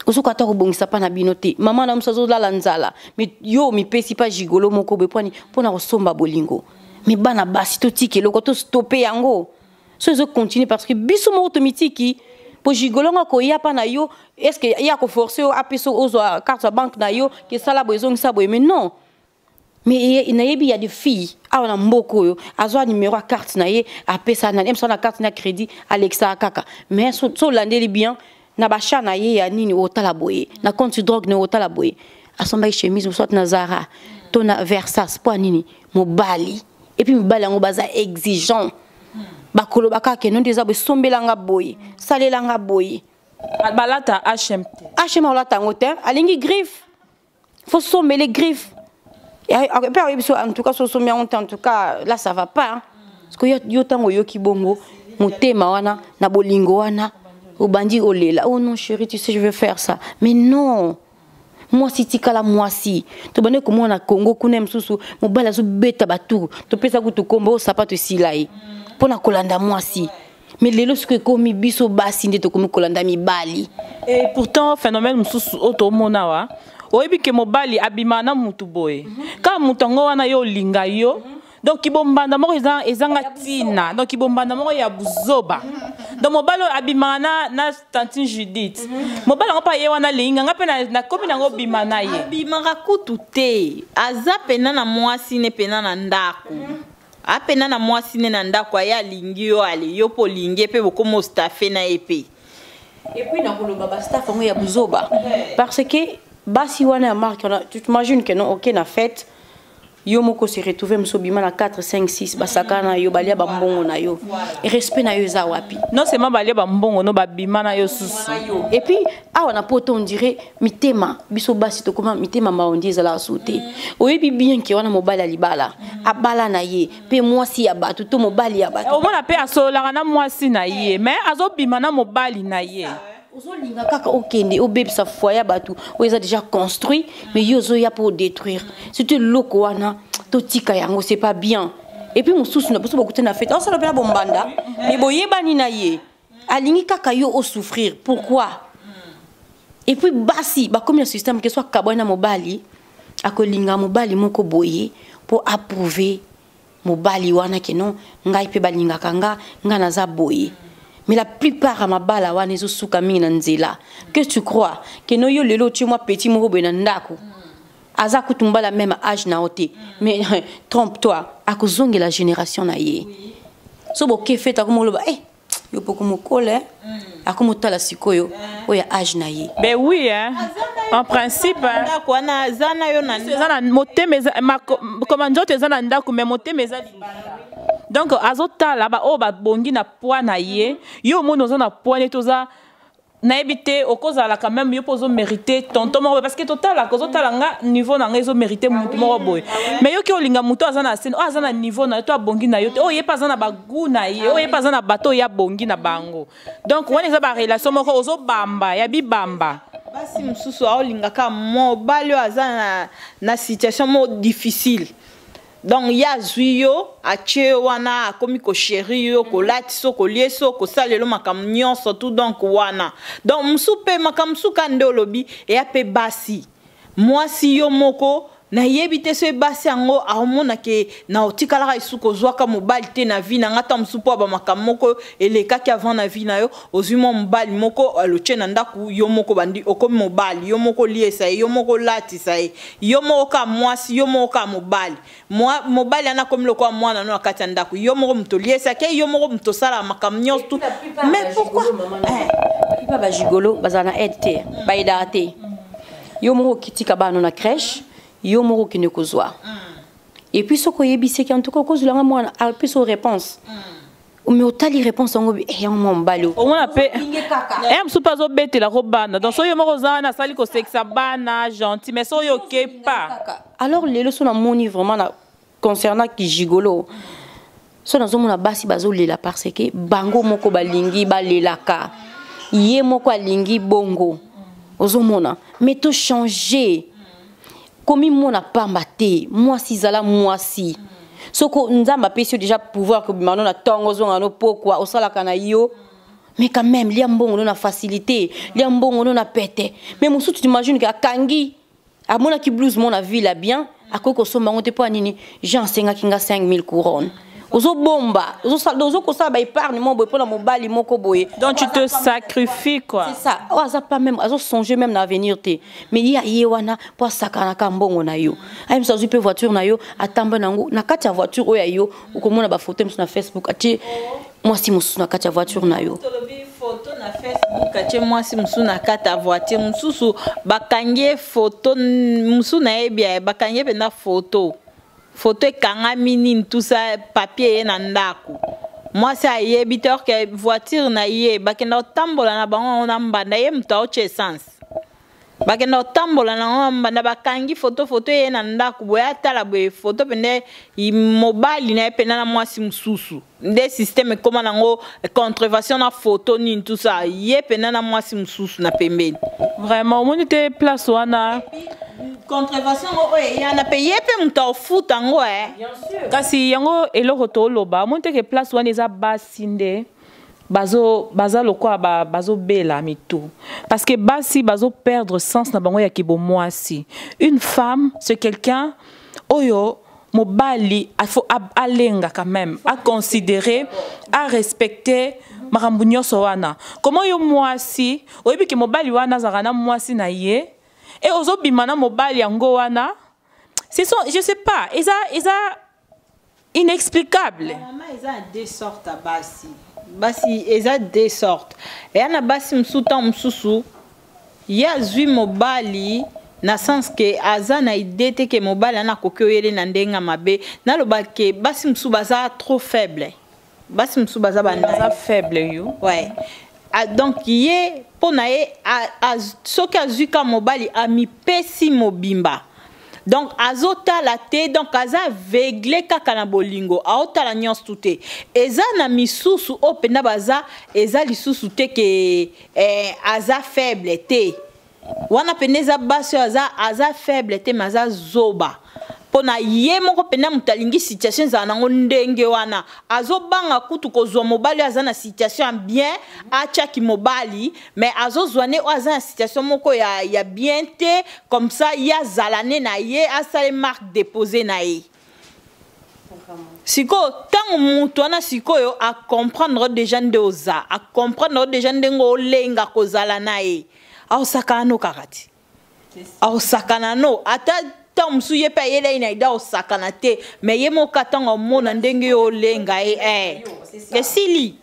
Osoka ta kobongisa pa na binote maman na msazo la lanzala mais yo mi pesi pa gigolo moko be pona kosomba bolingo mais bana basi to tike loko to stopper yango so zo continuer parce que biso mo automatique po gigolo ngako ya pa na yo est-ce que ya ko forcer o apeso ozo carte à banque na yo que sala besoin ça boy mais non mais il y a des filles a na mboko yo azwa numéro à carte na ye apesa na emso na carte na crédit Alexa kaka mais so landeli bien na bacha na ye ya nini otala boye na compte drogue ne otala boye asomba chemise ou soit na Zara to na Versace po nini mobali et puis mobali ngo baza exigeant bakolo bakake non deza bo sombelanga boye salelanga boye balata HM olata ngote alingi griffe faut somber les griffes et en tout cas so somber en tout cas là ça va pas parce que yo tango yo kibongo motema wana na bolingo wana au bandit au lait là oh non chérie tu sais je veux faire ça mais non moi si tikala moi si to bane ko mona Congo kunem susu mobala zo beta batu to pesa ku to kombo sapato silai pona kolanda moi si mais lelo ce que komi biso basi nde to komi kolanda mi bali et pourtant phénomène mususu auto mona wa oyebi ke mobali abimana mutu boye ka mutongo wana yo linga yo donc kibombanda moko ezanga tina donc kibombanda moko ya buzoba donc mobalo abimana na tantine Judith mobalo ngapa ye wana linga ngape na kopi nango bimana ye bimaka kutu te aza pena na mwasi ne pena na ndako apena na mwasi ne na ndako ya lingi yo ali yo po lingi pe bokomo staffe na epe et puis na koloba ba staff ngo ya buzoba parce que basi wana ya marque tu t'imagines que non OK na fête yo moko se retrouver msobima na 4 5 6 basaka na yo balia bambongo na yo et respect na yo za wapi non seulement balia bambongo no babima na yo susu et puis awa na poto on dirait mitema biso basi to comment mitema maondi za la sauté oyebi bien ki wana mobali alibala abala na ye pe mwasi ya batu to mobali ya batu o mona pe asola na mwasi na ye mais azobima na mobali na ye ozolinga kaka okende obebisa foya batu oza déjà construit mais yo zo ya pour détruire surtout loko wana to tika yango c'est pas bien et puis mosusu na boso bakute na fête osala pena bombanda mais boyebani na ye alingi kaka yo o souffrir pourquoi et puis basi ba comme le système que soit kabwana mobali akolinga mobali moko boye pour approuver mobali wana ke non ngai pe balinga kanga ngana za boye. Mais la plupart à ma bala wana ezo suka mingi na nzela. Que tu crois que no yo lelo tu moi petit moko bena ndako. Aza kutumba la même âge na oté. Mais trompe-toi, à kozonge la génération na ye. So bo ke fait akomo loba yo poko mokole akomo tala sikoyo oya âge na ye. Ben oui hein. En principe ndako wana zana yo na zana motemeza comment nzoto zana ndako mais motemeza donc azotala ba o ba bongi na poids na ye yo mono za na poids netoza na ebité okozala quand même yo pozo mériter tonton moko parce que total la kozotala nga niveau na nga ezo mériter mutu moko boy mais yo ki olinga mutu azana scène o azana niveau na to bongi na yo o ye pas na ba goût na ye o ye pas na bateau ya bongi na bango donc wana eza ba relation moko ozo bamba ya bibamba basi msusu aolingaka mobali aza na situation mo difficile. Donc ya zuyo ache wana akomi ko chéri yo ko lati so ko lieso ko salelo makam nyonso tout donc wana donc msupe makam suka ndolobi e ape basi moi si yo moko na yebite so basi yango amona ke na otikala isuko zwaka mobali te na vie na ngata msupo ba makam moko elekaki avant na vie na yo ozimo mobali moko aloche na ndaku yo moko bandi okomi mobali yo moko liesa yo moko lati sai yo moko ka mwasi yo moko ka mobali mobali ana komi lokwa mwana no akati ndaku yo moko mtoliesa ke yo moko mtosala makam nyos tout mais pourquoi pas ba gigolo bazana aide ba idate yo moko kitika bano na crèche yo moko qui ne kozwa et puis ce ko yebise ki en tout cas cause la moi a plus aux réponses mais otali réponse ngo mon balo on appelle msupa zo bete la robana donc so yo moko zana sali ko sexa bana gentil mais so yo ke pas alors les leçons na moni vraiment na concernant qui gigolo so na zo mona basi bazo lela parce que bango moko balingi balelaka ye moko alingi bongo ozomona mais to changer comme mon a pas maté moi si zala moi si soko nzamba pesi déjà pouvoir que bimano na tongo zonga no pokwa osala kana yo mais quand même liambongo no na facilité liambongo no na pete mais musu tu t'imagines que akangi amona ki blues mon a vie la bien akoko somba ngote po nini Jean senga kinga 5000 couronnes ozo bomba ozo ko sa ba épargne mon boy pour la mobali moko boy donc tu te sacrifies quoi c'est ça o aza pas même azo songer même na avenir te mais ya yewana pour sakana ka mbongo na yo aime ça zupe voiture na yo atamba nango na kati ya voiture oya yo ukomona ba photo na Facebook ati moi si musu na kati ya voiture na yo photo na Facebook ati moi si musu na kati ya voiture mususu bakangie photo musu na ebia bakangie pe na photo ekanga mini tout ça papier na ndako moi ça yebiteur que voiture na ye bakenda tambola na bango na mbanda ye mta oche essence bakenda tambola na mbanda bakangi photo ye na ndako boya tala boye photo pende mobile na pena na mwasi msusu des systèmes comment nango contrevention na photo ni tout ça ye pena na mwasi msusu na pembeni vraiment on était place wana contrevention il y en a payé pe mta foot ngo bien sûr kasi yango eloko to loba monte ke place wana eza basinde bazo lokwa bazo bela mitu parce que basi bazo perdre sens na bango ya kibo mwasi une femme c'est quelqu'un oyo mobali il faut alenga quand même à considérer à respecter makambo nyonso wana comment yo mwasi oyebi ke mobali wana zakana mwasi na ye et aux autres bimana mobile yango wana c'est son je sais pas ils a inexplicable maman ils a deux sortes à basi ils a deux sortes et ana basi msuta msusu ya zui mobali na sens que aza na idée te que mobali na koki oyele na ndenga mabe na loba ke basi musu baza trop faible basi musu baza baza faible yo ouais donc ye pona ye soki azuka mobali amipesi mobimba donc azotala te donc aza aveugle kaka na bolingo aotala nyonso tu te eza na misusu oyo mpena baza eza lisusu te ke aza faible te wana pene eza basi oyo aza faible te me aza zoba pona ye moko pena moto alingi situation ezala nango ndenge wana azobanga kutu kozwa mobali aza na situation ya bien atiaki mobali mais azozwa ne oyo aza na situation moko ya bien te comme ça ye azala ne na ye asale marque déposé na ye sikoyo ntango moto wana sikoyo acomprendre déjà nde oza acomprendre déjà ndenge olenga kozala na ye aosakana no kaka ti aosakana no ata ntango mosusu ye mpe ayele na ida osakana te me ye moka ntango omona ndenge yo olenga ye esili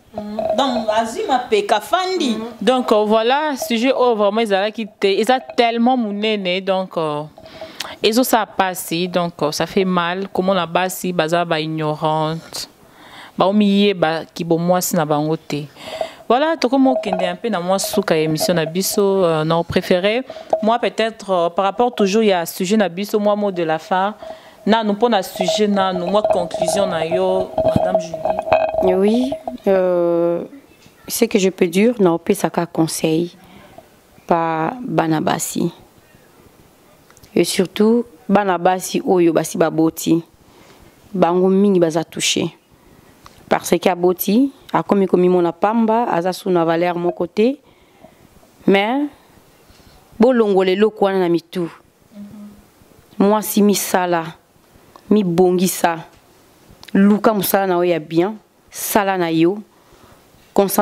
donc azwi mapeka fandi donc voilà sujet oyo vraiment ezalaki te eza tellement monene donc ezosala pasi donc ça fait mal komona basi baza baignorante baomiyeba kibomwasi na bango te. Voilà, tout comme un peu dans moi sous émission nabiso non préféré. Moi peut-être par rapport toujours il y a sujet nabiso moi mot de la fin. Na nous pour un sujet na nous moi conclusion na yo madame Julie. Oui, ce que je peux dire non peut ça conseil par Banabasi. Et surtout Banabasi oyo basi baboti. Bango mingi baza touché. Parce qu'il y a boti a comme mon pamba aza suna valeur mon côté mais bolongo lelo kwana na mitu moi si mi sala mi bongisa luka musala na oya bien sala na yo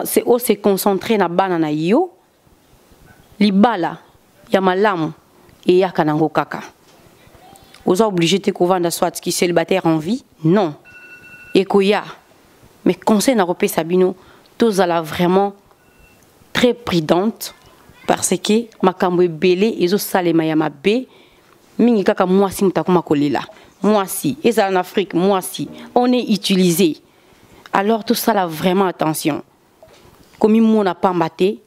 c'est o se concentrer na bana na yo libala ya malamu et ya kanango kaka oza obligé te kovanda soit qui célibataire en vie non et koya. Mais conseil n'a pas Sabino, tous à la vraiment très prudente parce que ma cambo belé et zo salema ya mabe mingi kaka moi si mtakoma kolela moi si et ça en Afrique moi si on est utilisé alors tout ça là vraiment attention comme mona pambate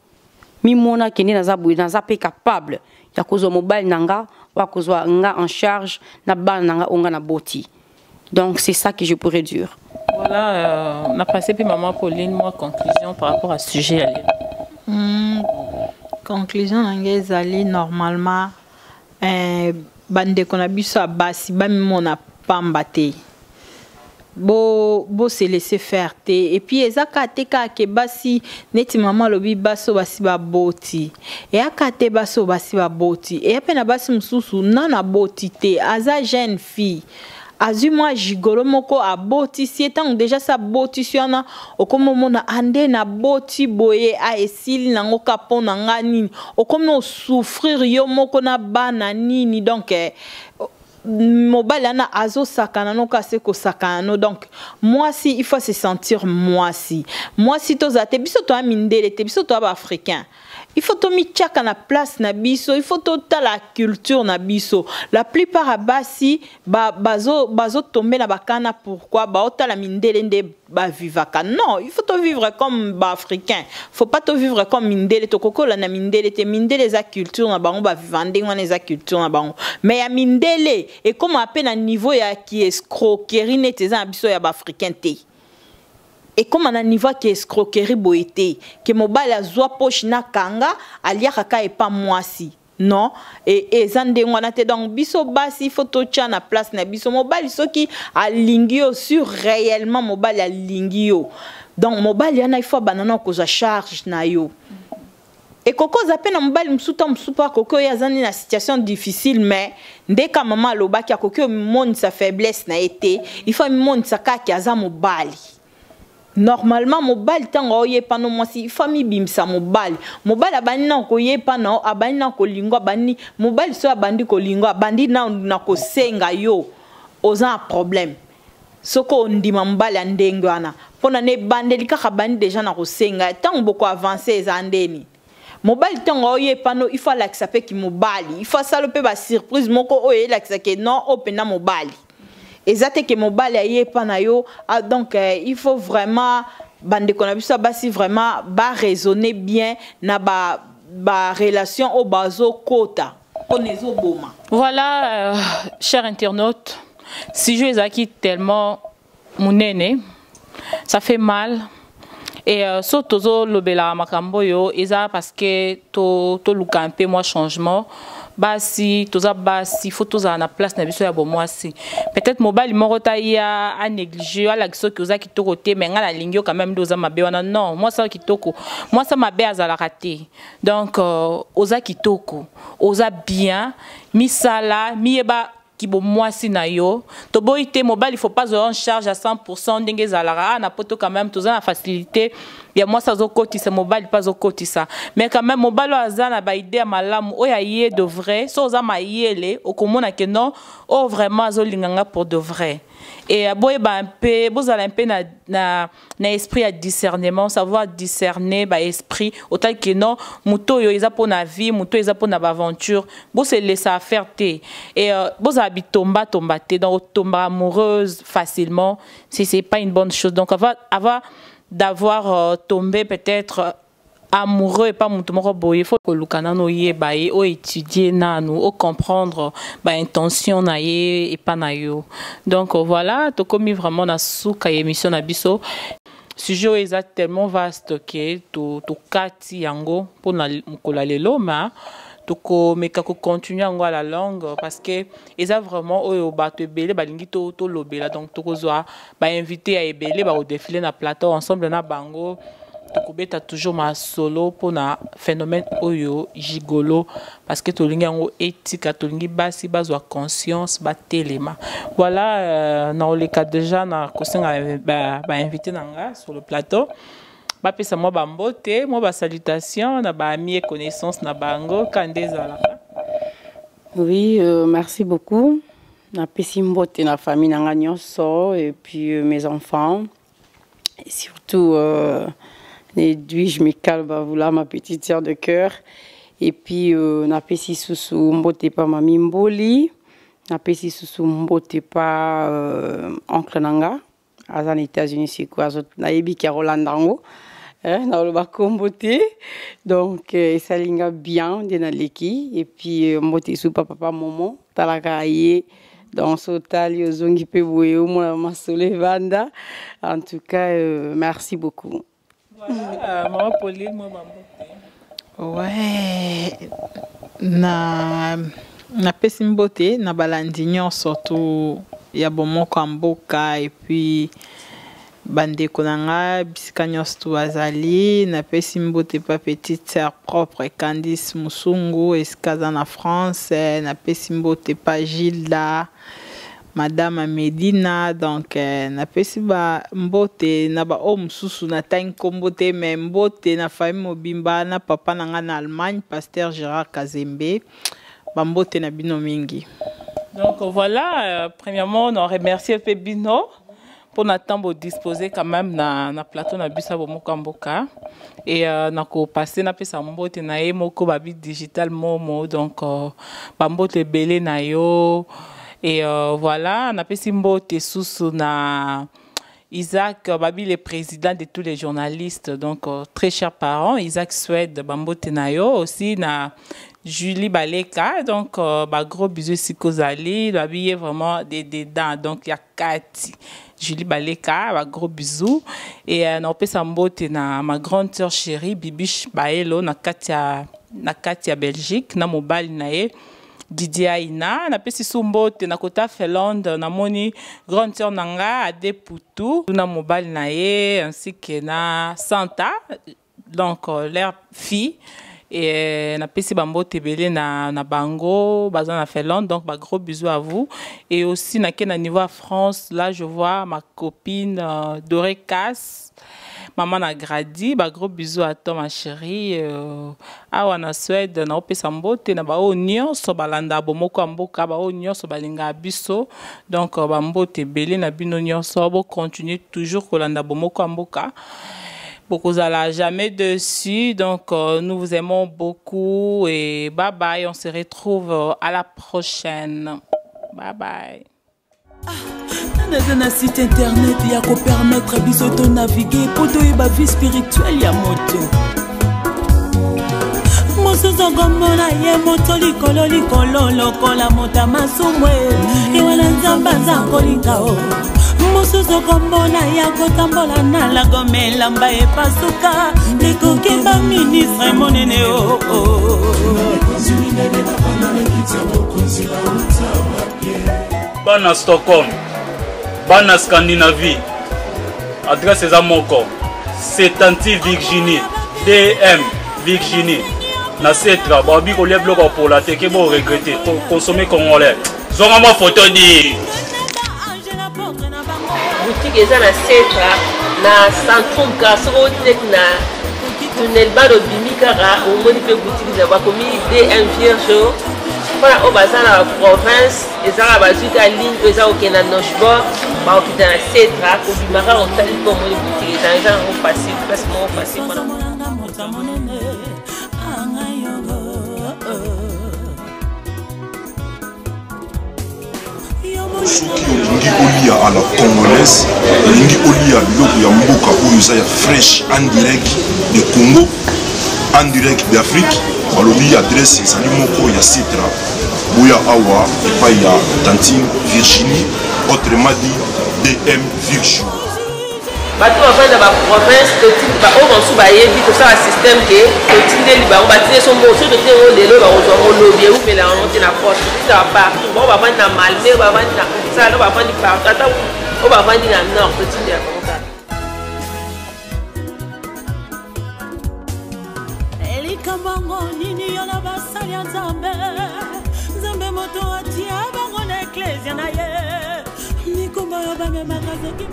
mi mona kene na zabu na zape capable ya kozo mobile nanga wa kozo nga en charge na ban nanga onga na boti donc c'est ça que je pourrais dire. Voilà, on a passé puis maman Pauline, moi conclusion par rapport à ce sujet. Conclusion anglaise ali normalement bande qu'on a bu ça basi ba mon a pambate. Bo se laisser faire te et puis ezakate ka ke basi neti maman lobi baso basi ba boti et akate baso basi ba boti et apena basi mususu nana boti te aza jeune fille. Azu moi jigolo moko a boti si etant déjà sa boti siana okomo mona ande na boti boye a esili nango kapona ngani okomo souffrir yo moko na bana nini donc mobile na azo sakana no kase ko sakana no donc moi si il faut se sentir moi si to zate biso to amindele te biso to ba africain. Il faut to mi tchaka na place na biso, il faut to ta la culture na biso. La plupart à basi bazo tomber na bakana pourquoi ba ota la mindele nde ba vivaka. Non, il faut to vivre comme ba africain. Faut pas to vivre comme mindele to kokola na mindele te mindele za culture na bango ba vivande ngwana za culture na bango. Mais ya mindele et comme à peine à niveau ya qui escroquerie nete za biso ya ba africain te. Et comme on a un niveau qui est escroquerie boité, que mobile a zoa poche na kanga, alia kaka et pas moi si. Non, et zande ngwana te donc biso basi photo tcha na place na biso mobile so qui a lingio sur réellement mobile a lingio. Donc mobile yana il faut banana ko za charge na yo. Et koko zape na mobile msuta msupa koko ya zani na situation difficile mais ndeka mama loba ki akoko monde sa faiblesse na été, il faut monde sa ka ki aza mobile. Normalement mobile tango oye pano mwasi il faut mi bimsa mobile abani na ko ye pano abani na ko lingo abani mobile so abandi ko lingo abandi na ko senga yo oza problème soko ndima mobile ndenge wana pona ne bandeli kaka bandi déjà na ko senga tango boko avancer za ndeni mobali tango oye pano il faut l'accepter ki mobali il faut ça le pe ba surprise moko oye l'accepter non opena mobali ezate ke mobali aye pana yo donc il faut vraiment bande konabisa basi vraiment ba raisonner bien na ba relation au bazo kota onezo boma. Voilà chers internautes, si je les acquis tellement mon aîné ça fait mal. Et surtout lobela makambo yo eza parce que to luka un peu moi changement basi toza basi faut toza na place na biso ya bo moi si peut-être mobile morota ya a négliger ala kiso ki oza kitoko te mais ngala lingio quand même doza mabe wana non moi ça kitoko moi ça mabe azala raté donc oza kitoko oza bien misala mieba kibo mwasi na yo to boité mobile il faut pas en charge à 100% ndenge zalara na poto quand même toza na facilité ya moi ça zo kotisa mobile pas zo kotisa mais quand même mobile azana ba idée malamu oya yé de vrai so za ma yele okomona que non oh vraiment zo linganga pour de vrai et boye ba un peu bozala un peu na esprit à discernement savoir discerner ba esprit autant que non muto yo eza pour na vie muto eza pour na aventure bo se laisser faire té et boza bitomba tombaté donc tomba amoureuse facilement si c'est pas une bonne chose donc avoir d'avoir tombé peut-être amoureux et pas mutumoko boye faut que lukana no ye baye o étudier nanu o comprendre ba intention na ye et pas na yo donc voilà to komi vraiment na suka émission na biso sujet est tellement vaste que to kati yango pour na mukola lelo ma toko meka ko continuer yango à la langue parce que eza vraiment oyo bato ebele balingi to lobela donc toko zwa ba invité à ebele ba au défiler na plateau ensemble na bango toko beta toujours ma solo pour na phénomène oyo gigolo parce que to lingi yango éthique to lingi basi bazwa conscience ba telema voilà na oleka déjà na kosenga ba invité nanga sur le plateau. Ba pesa mo ba mbote mo ba salutation na ba ami et connaissance na bango kandeza la. Oui, merci beaucoup. Na pesi mbote na famille nanga nyonso et puis mes enfants et surtout Edwige Mikal Bavula ma petite sœur de cœur et puis na pesi susu mbote pa mami Mboli na pesi susu mbote pa oncle nanga aux États-Unis c'est quoi na yebi ki Rolandango dans le bakomboté donc ça linga bien de na leki et puis mbote sou papa maman talaka ye dans sotali ozongi pe boye au moins masole vanda en tout cas merci beaucoup. Voilà maman Pauline moi mbote ouais na pesi mbote na balandi nyonso surtout ya bomoko mboka et puis bande konanga bisika nyonso bazali na pesi mbote pa petite sœur propre Candice Musungu eskaza na France na pesi mbote pa Gilda madame Medina donc na pesi ba mbote na ba homme susu na tang kombote mais mbote na famille mobimba na papa nanga na Allemagne pasteur Gérard Kazembe ba mbote na bino mingi. Donc voilà, premièrement, on remercie le Bino pour notre temps disposer quand même na plateau na bisa bomoko mboka et na ko passer na pesa mbote na ye moko babi digital momo donc ba mbote belé na yo et voilà na pesi mbote susu na Isaac babi le président de tous les journalistes donc très chers parents Isaac Suède bambote na yo aussi na Julie Baleka donc ba gros bisous sikozali babi vraiment des dents donc il y a Cathy Julie Baleka ba gros bisous et na pesa mbote na ma grande sœur chérie Bibiche Baelo na Katia Belgique na mobile na ye Didier Aina na pesi sumbote na kota Finlande na moni grande sœur nanga Ade Poutou na mobile na ye ainsi que na Santa donc leur fille et na pesi bambote belé na bango baza na Finlande donc ba gros bisous à vous et aussi na niveau à France là je vois ma copine Doré Cass maman na Gradi ba gros bisous à toi ma chérie awa na Suède na opesa mbote na ba onyo so balanda bomoko mboka ba onyo so balinga biso donc ba mbote belé na bino nyonso bo continuer toujours kolanda bomoko mboka beaucoup à jamais dessus. Donc, nous vous aimons beaucoup et bye bye. On se retrouve à la prochaine. Bye bye. Dans un site internet, il y a qu'à permettre à bisoto naviguer pour la vie spirituelle ya moto. Mosuzo gomona ye moto likolo likolo lokola mota masumwe. Iwana nzamba za kolinga o. Mosuzo gomona ya kotambola na la gomela mba e pasuka. Nekoke ba ministre monene o. Bana Stockholm, bana Scandinavie, adresse eza moko, Setanti Virginie, DM Virginie, na setra, babi ko liye bloko pour la teke bo regretter, consommer congolais. Zonga ma photo di. Boutique eza na setra, na centrum kasoro tek na tunnel bado bimikara, omoni pe boutique za bakomi DM Vierge. Voilà, au bazar la province, les arabes à ligne, les arabes qui sont dans Nochebord, qui sont dans Cédra, au Bimara, on t'a dit comment les boutiques, les gens ont passé, pratiquement passé. soki olingi olia à la congolaise, olingi olia biloko ya mboka oyo eza ya fresh en direct de Congo, en direct d'Afrique, balobi adresse ezali moko ya Citra boya awa epai ya Tantine Virginie, autrement dit DM Virginie. bato bavanda baprovince oyo mosusu bayebi tosala système ke totindeli bango batinde so moso totinde ngo lelo bakozwa ngo lobi eumela yango te na poche totindaka partout bango bavandi na malme bavandi na sala oyo bavandi partout ata oyo bavandi na nord totindela bango kaka elikambango nini yo na basali ya nzambe nzambe moto atia bango na eklesia na ye mikumba oyo bamemaka zoki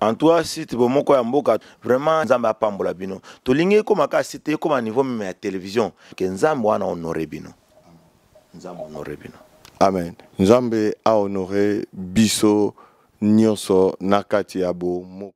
en toi site bomoko ya mboka vraiment nzambe apambola bino tolingi koma ka site koma niveau même ya télévision ke nzambe wana honore bino nzambe honore bino amen nzambe a honore biso nyonso na kati ya bomoko